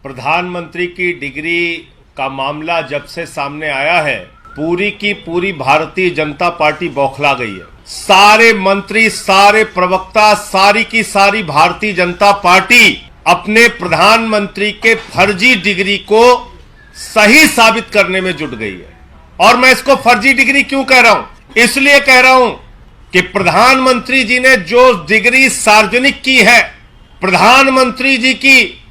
प्रधानमंत्री की डिग्री का मामला जब से सामने आया है, पूरी की पूरी भारतीय जनता पार्टी बौखला गई है। सारे मंत्री, सारे प्रवक्ता, सारी की सारी भारतीय जनता पार्टी अपने प्रधानमंत्री के फर्जी डिग्री को सही साबित करने में जुट गई है। और मैं इसको फर्जी डिग्री क्यों कह रहा हूं? इसलिए कह रहा हूं कि प्रधानमंत्री जी ने जो डिग्री सार्वजनिक की है, प्रधानमंत्री जी की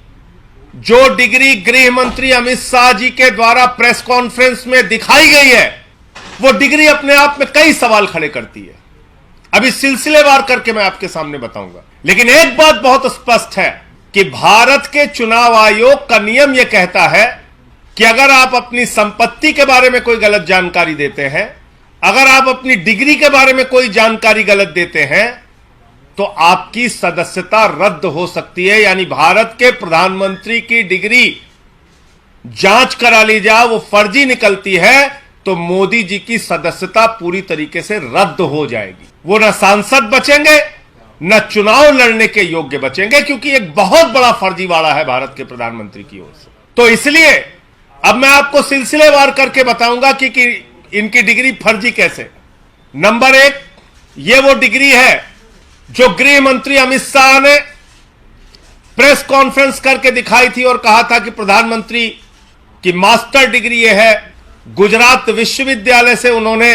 जो डिग्री गृह मंत्री अमित शाह जी के द्वारा प्रेस कॉन्फ्रेंस में दिखाई गई है, वो डिग्री अपने आप में कई सवाल खड़े करती है। अभी सिलसिलेवार करके मैं आपके सामने बताऊंगा। लेकिन एक बात बहुत स्पष्ट है कि भारत के चुनाव आयोग का नियम यह कहता है कि अगर आप अपनी संपत्ति के बारे में कोई गलत जानकारी देते हैं, अगर आप अपनी डिग्री के बारे में कोई जानकारी गलत देते हैं, तो आपकी सदस्यता रद्द हो सकती है। यानी भारत के प्रधानमंत्री की डिग्री जांच करा ली जाए, वो फर्जी निकलती है, तो मोदी जी की सदस्यता पूरी तरीके से रद्द हो जाएगी। वो न सांसद बचेंगे, न चुनाव लड़ने के योग्य बचेंगे, क्योंकि एक बहुत बड़ा फर्जीवाड़ा है भारत के प्रधानमंत्री की ओर से। तो इसलिए अब मैं आपको सिलसिलेवार करके बताऊंगा कि इनकी डिग्री फर्जी कैसे। नंबर एक, ये वो डिग्री है जो गृह मंत्री अमित शाह ने प्रेस कॉन्फ्रेंस करके दिखाई थी और कहा था कि प्रधानमंत्री की मास्टर डिग्री यह है। गुजरात विश्वविद्यालय से उन्होंने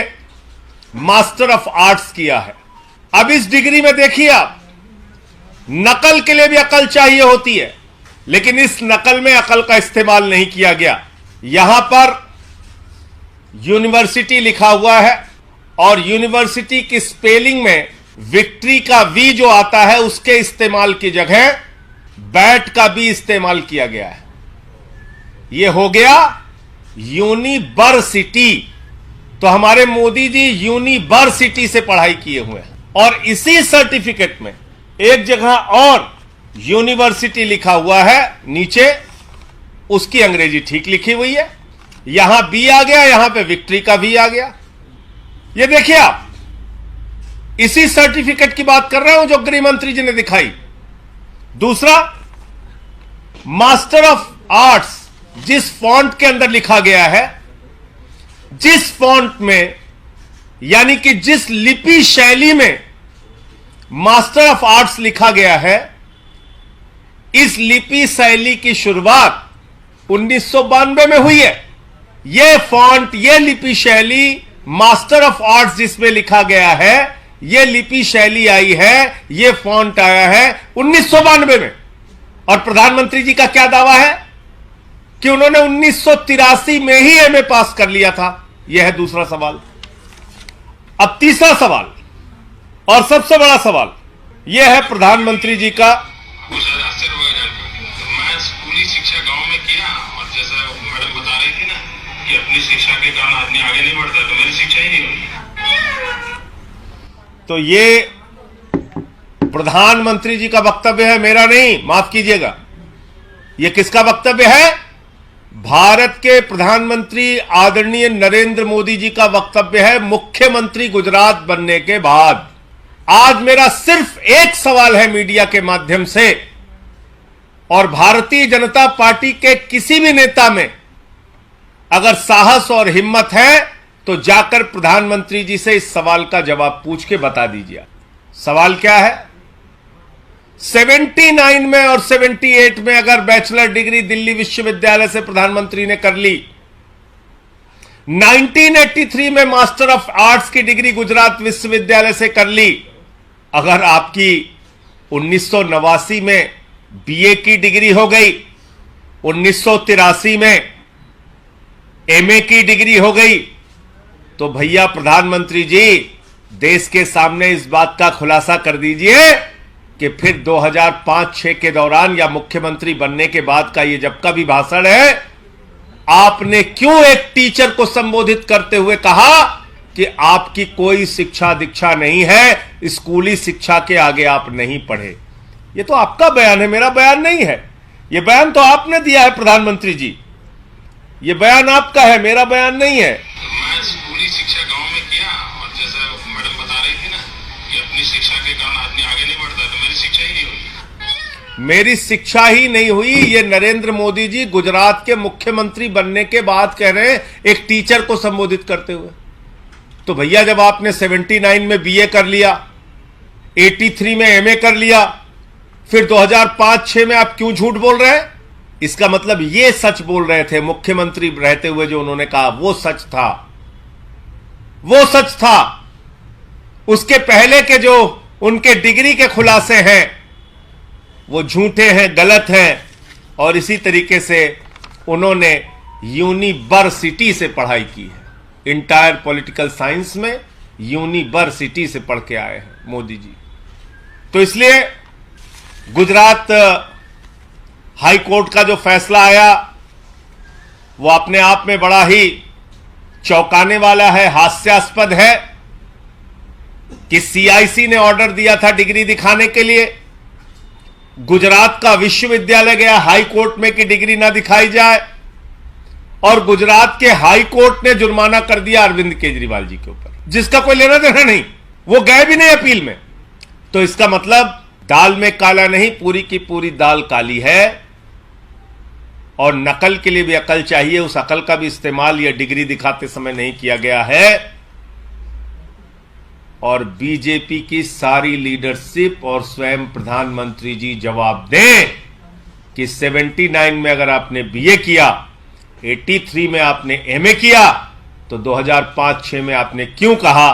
मास्टर ऑफ आर्ट्स किया है। अब इस डिग्री में देखिए आप, नकल के लिए भी अकल चाहिए होती है, लेकिन इस नकल में अकल का इस्तेमाल नहीं किया गया। यहां पर यूनिवर्सिटी लिखा हुआ है और यूनिवर्सिटी की स्पेलिंग में विक्ट्री का वी जो आता है, उसके इस्तेमाल की जगह बैट का भी इस्तेमाल किया गया है। यह हो गया यूनिवर्सिटी। तो हमारे मोदी जी यूनिवर्सिटी से पढ़ाई किए हुए हैं। और इसी सर्टिफिकेट में एक जगह और यूनिवर्सिटी लिखा हुआ है, नीचे उसकी अंग्रेजी ठीक लिखी हुई है। यहां बी आ गया, यहां पे विक्ट्री का वी आ गया। ये देखिए आप, इसी सर्टिफिकेट की बात कर रहे हो जो गृह मंत्री जी ने दिखाई। दूसरा, मास्टर ऑफ आर्ट्स जिस फॉन्ट के अंदर लिखा गया है, जिस फॉन्ट में, यानी कि जिस लिपि शैली में मास्टर ऑफ आर्ट्स लिखा गया है, इस लिपि शैली की शुरुआत 1992 में हुई है। यह फॉन्ट, यह लिपि शैली, मास्टर ऑफ आर्ट्स जिसमें लिखा गया है, यह लिपि शैली आई है, यह फॉन्ट आया है 1992 में। और प्रधानमंत्री जी का क्या दावा है कि उन्होंने 1983 में ही एमए पास कर लिया था। यह है दूसरा सवाल। अब तीसरा सवाल और सबसे बड़ा सवाल यह है प्रधानमंत्री जी का। मैं स्कूली शिक्षा गांव में किया, और जैसा मैडम बता रही थी ना कि अपनी शिक्षा के कारण आदमी आगे नहीं बढ़ता, तो मेरी शिक्षा ही नहीं हुई। तो ये प्रधानमंत्री जी का वक्तव्य है, मेरा नहीं, माफ कीजिएगा। यह किसका वक्तव्य है? भारत के प्रधानमंत्री आदरणीय नरेंद्र मोदी जी का वक्तव्य है, मुख्यमंत्री गुजरात बनने के बाद। आज मेरा सिर्फ एक सवाल है मीडिया के माध्यम से, और भारतीय जनता पार्टी के किसी भी नेता में अगर साहस और हिम्मत है तो जाकर प्रधानमंत्री जी से इस सवाल का जवाब पूछ के बता दीजिए। सवाल क्या है? 79 में और 78 में अगर बैचलर डिग्री दिल्ली विश्वविद्यालय से प्रधानमंत्री ने कर ली, 1983 में मास्टर ऑफ आर्ट्स की डिग्री गुजरात विश्वविद्यालय से कर ली, अगर आपकी 1989 में बीए की डिग्री हो गई, 1983 में एमए की डिग्री हो गई, तो भैया प्रधानमंत्री जी देश के सामने इस बात का खुलासा कर दीजिए कि फिर 2005-6 के दौरान या मुख्यमंत्री बनने के बाद का ये जब का भी भाषण है, आपने क्यों एक टीचर को संबोधित करते हुए कहा कि आपकी कोई शिक्षा दीक्षा नहीं है, स्कूली शिक्षा के आगे आप नहीं पढ़े? ये तो आपका बयान है, मेरा बयान नहीं है। ये बयान तो आपने दिया है प्रधानमंत्री जी, ये बयान आपका है, मेरा बयान नहीं है। मैं स्कूली शिक्षा गांव में किया, और जैसा मैडम बता रही थी ना कि अपनी शिक्षा के कारण आदमी आगे नहीं बढ़ता, तो मेरी शिक्षा ही नहीं हुई। मेरी शिक्षा ही नहीं हुई, ये नरेंद्र मोदी जी गुजरात के मुख्यमंत्री बनने के बाद कह रहे हैं एक टीचर को संबोधित करते हुए। तो भैया जब आपने 79 में बीए कर लिया, 83 में एमए कर लिया, फिर 2005-6 में आप क्यों झूठ बोल रहे हैं? इसका मतलब ये सच बोल रहे थे मुख्यमंत्री रहते हुए, जो उन्होंने कहा वो सच था, वो सच था। उसके पहले के जो उनके डिग्री के खुलासे हैं वो झूठे हैं, गलत हैं। और इसी तरीके से उन्होंने यूनिवर्सिटी से पढ़ाई की है, इंटायर पॉलिटिकल साइंस में यूनिवर्सिटी से पढ़ के आए हैं मोदी जी। तो इसलिए गुजरात हाई कोर्ट का जो फैसला आया वो अपने आप में बड़ा ही चौंकाने वाला है, हास्यास्पद है कि सीआईसी ने ऑर्डर दिया था डिग्री दिखाने के लिए, गुजरात का विश्वविद्यालय गया हाई कोर्ट में कि डिग्री ना दिखाई जाए, और गुजरात के हाई कोर्ट ने जुर्माना कर दिया अरविंद केजरीवाल जी के ऊपर, जिसका कोई लेना देना नहीं, वो गए भी नहीं अपील में। तो इसका मतलब दाल में काला नहीं, पूरी की पूरी दाल काली है। और नकल के लिए भी अकल चाहिए, उस अकल का भी इस्तेमाल यह डिग्री दिखाते समय नहीं किया गया है। और बीजेपी की सारी लीडरशिप और स्वयं प्रधानमंत्री जी जवाब दें कि 79 में अगर आपने बीए किया, 83 में आपने एमए किया, तो 2005-6 में आपने क्यों कहा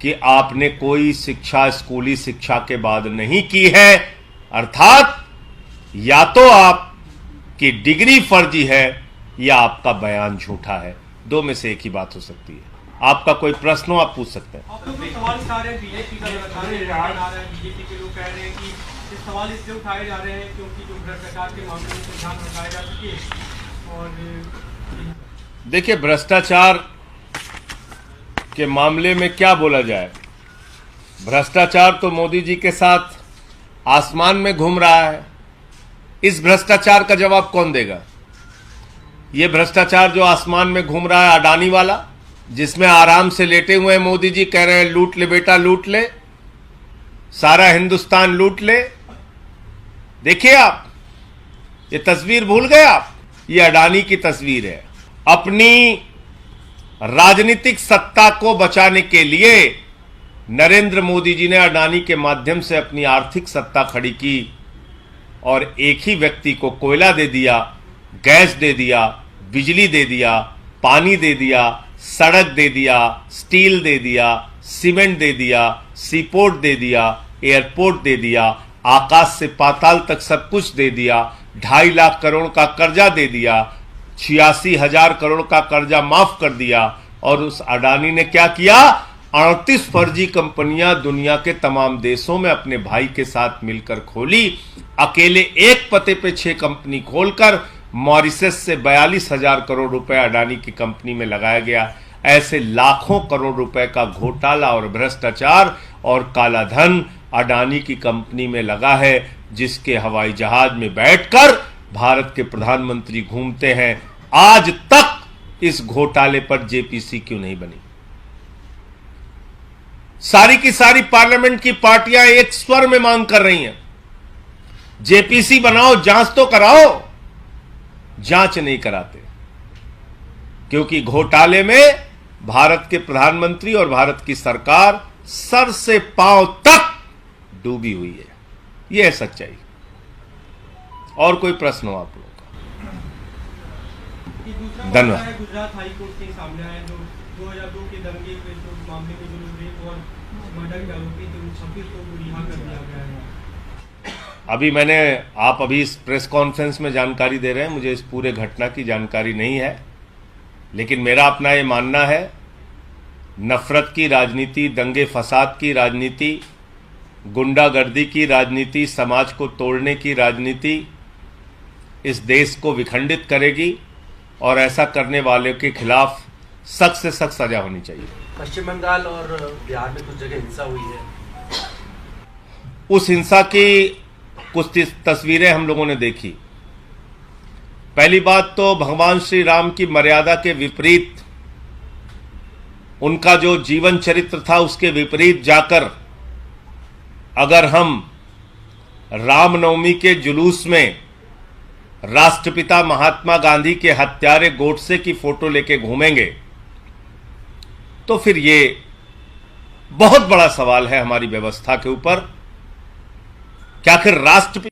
कि आपने कोई शिक्षा स्कूली शिक्षा के बाद नहीं की है? अर्थात या तो आपकी डिग्री फर्जी है या आपका बयान झूठा है, दो में से एक ही बात हो सकती है। आपका कोई प्रश्न हो आप पूछ सकते हैं। आप लोग सवाल उठा रहे हैं, बीजेपी का लगातार बीजेपी के लोग कह रहे हैं कि ये सवाल इसलिए उठाए जा रहे हैं क्योंकि जो भ्रष्टाचार के मामले में ध्यान रखाया जा सके। और देखिए, भ्रष्टाचार के मामले में क्या बोला जाए? भ्रष्टाचार तो मोदी जी के साथ आसमान में घूम रहा है। इस भ्रष्टाचार का जवाब कौन देगा? यह भ्रष्टाचार जो आसमान में घूम रहा है अडानी वाला, जिसमें आराम से लेटे हुए हैं मोदी जी, कह रहे हैं लूट ले बेटा लूट ले, सारा हिंदुस्तान लूट ले। देखिए आप, ये तस्वीर भूल गए आप? ये अडानी की तस्वीर है। अपनी राजनीतिक सत्ता को बचाने के लिए नरेंद्र मोदी जी ने अडानी के माध्यम से अपनी आर्थिक सत्ता खड़ी की और एक ही व्यक्ति को कोयला दे दिया, गैस दे दिया, बिजली दे दिया, पानी दे दिया, सड़क दे दिया, स्टील दे दिया, सीमेंट दे दिया, सीपोर्ट दे दिया, एयरपोर्ट दे दिया, आकाश से पाताल तक सब कुछ दे दिया, 2.5 लाख करोड़ का कर्जा दे दिया, 86,000 करोड़ का कर्जा माफ कर दिया। और उस अडानी ने क्या किया? 38 फर्जी कंपनियां दुनिया के तमाम देशों में अपने भाई के साथ मिलकर खोली। अकेले एक पते पे 6 कंपनी खोलकर मॉरिशस से 42,000 करोड़ रुपए अडानी की कंपनी में लगाया गया। ऐसे लाखों करोड़ रुपए का घोटाला और भ्रष्टाचार और काला धन अडानी की कंपनी में लगा है, जिसके हवाई जहाज में बैठकर भारत के प्रधानमंत्री घूमते हैं। आज तक इस घोटाले पर जेपीसी क्यों नहीं बनी? सारी की सारी पार्लियामेंट की पार्टियां एक स्वर में मांग कर रही हैं, जेपीसी बनाओ, जांच तो कराओ। जांच नहीं कराते क्योंकि घोटाले में भारत के प्रधानमंत्री और भारत की सरकार सर से पांव तक डूबी हुई है। यह है सच्चाई। और कोई प्रश्न हो आप लोगों का? धन्यवाद। गुजरात हाई कोर्ट के सामने आया जो 2002 के दंगे के जो मामले में जो रेप और मर्डर के आरोपी थे उन 26 को रिहा कर दिया गया है। आप अभी इस प्रेस कॉन्फ्रेंस में जानकारी दे रहे हैं, मुझे इस पूरे घटना की जानकारी नहीं है, लेकिन मेरा अपना ये मानना है, नफरत की राजनीति, दंगे फसाद की राजनीति, गुंडागर्दी की राजनीति, समाज को तोड़ने की राजनीति इस देश को विखंडित करेगी और ऐसा करने वाले के खिलाफ सख्त से सख्त सजा होनी चाहिए। पश्चिम बंगाल और बिहार में कुछ जगह हिंसा हुई है। उस हिंसा की कुछ तस्वीरें हम लोगों ने देखी। पहली बात तो भगवान श्री राम की मर्यादा के विपरीत, उनका जो जीवन चरित्र था उसके विपरीत जाकर अगर हम रामनवमी के जुलूस में राष्ट्रपिता महात्मा गांधी के हत्यारे गोडसे की फोटो लेके घूमेंगे, तो फिर ये बहुत बड़ा सवाल है हमारी व्यवस्था के ऊपर कि आखिर राष्ट्रपिता